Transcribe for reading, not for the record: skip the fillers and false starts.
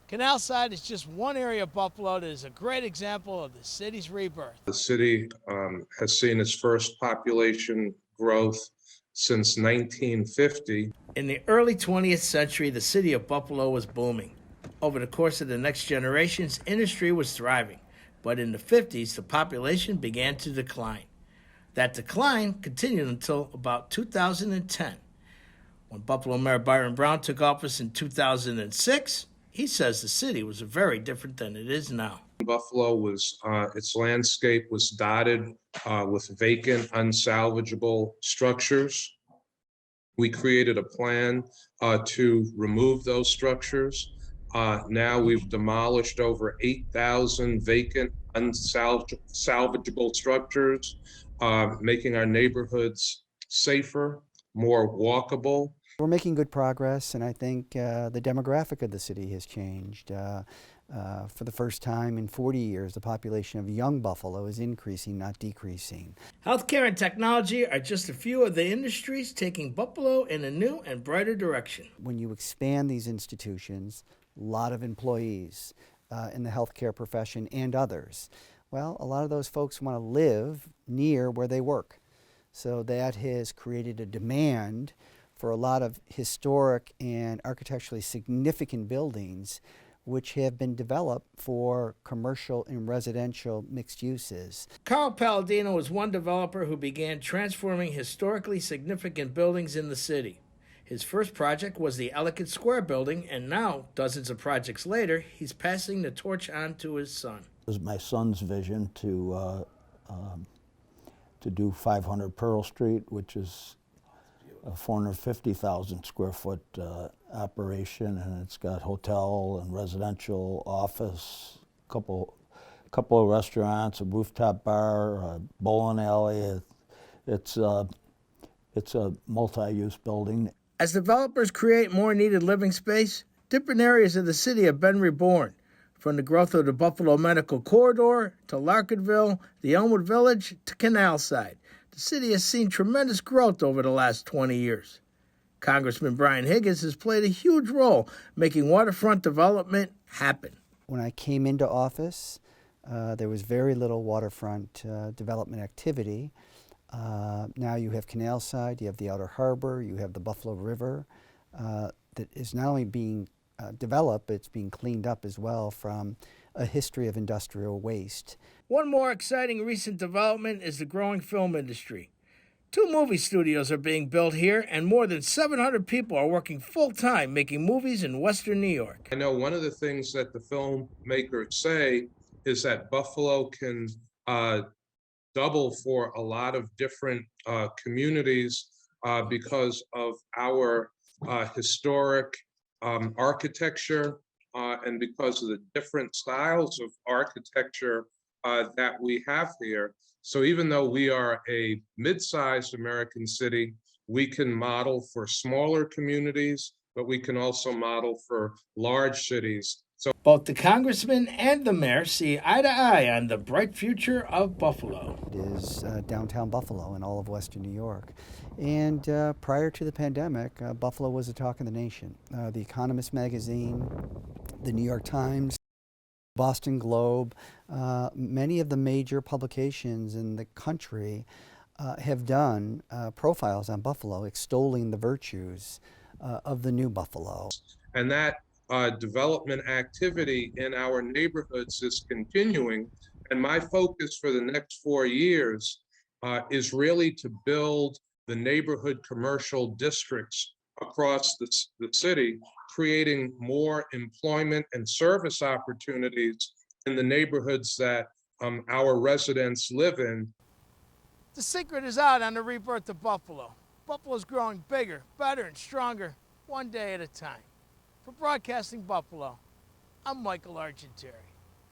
Canal Side is just one area of Buffalo that is a great example of the city's rebirth. The city has seen its first population growth since 1950. In the early 20th century, the city of Buffalo was booming. Over the course of the next generations, industry was thriving. But in the 50s, the population began to decline. That decline continued until about 2010. When Buffalo Mayor Byron Brown took office in 2006, he says the city was very different than it is now. Buffalo was, its landscape was dotted with vacant, unsalvageable structures. We created a plan to remove those structures. Now we've demolished over 8,000 vacant, unsalvageable structures, making our neighborhoods safer, more walkable. We're making good progress, and I think the demographic of the city has changed. For the first time in 40 years, the population of young Buffalo is increasing, not decreasing. Healthcare and technology are just a few of the industries taking Buffalo in a new and brighter direction. When you expand these institutions, a lot of employees in the healthcare profession and others, well, a lot of those folks want to live near where they work. So that has created a demand for a lot of historic and architecturally significant buildings which have been developed for commercial and residential mixed uses. Carl Palladino was one developer who began transforming historically significant buildings in the city. His first project was the Ellicott Square building, and now, dozens of projects later, he's passing the torch on to his son. It was my son's vision to do 500 Pearl Street, which is a 450,000 square foot operation, and it's got hotel and residential, office, couple of restaurants, a rooftop bar, a bowling alley. It's a multi-use building. As developers create more needed living space, different areas of the city have been reborn. From the growth of the Buffalo Medical Corridor to Larkinville, the Elmwood Village to Canal Side, the city has seen tremendous growth over the last 20 years. Congressman Brian Higgins has played a huge role making waterfront development happen. When I came into office, there was very little waterfront development activity. Now you have Canal Side, you have the Outer Harbor, you have the Buffalo River that is not only being developed, but it's being cleaned up as well from a history of industrial waste. One more exciting recent development is the growing film industry. 2 movie studios are being built here, and more than 700 people are working full-time making movies in Western New York. I know one of the things that the filmmakers say is that Buffalo can double for a lot of different communities because of our historic architecture and because of the different styles of architecture that we have here. So even though we are a mid-sized American city, we can model for smaller communities, but we can also model for large cities. So both the congressman and the mayor see eye to eye on the bright future of Buffalo. It is downtown Buffalo and all of Western New York. And prior to the pandemic, Buffalo was the talk of the nation. The Economist magazine, the New York Times, Boston Globe, many of the major publications in the country have done profiles on Buffalo, extolling the virtues of the new Buffalo. And that development activity in our neighborhoods is continuing. And my focus for the next 4 years is really to build the neighborhood commercial districts across the city, creating more employment and service opportunities in the neighborhoods that our residents live in. The secret is out on the rebirth of Buffalo. Buffalo's growing bigger, better, and stronger, one day at a time. For Broadcasting Buffalo, I'm Michael Argentieri.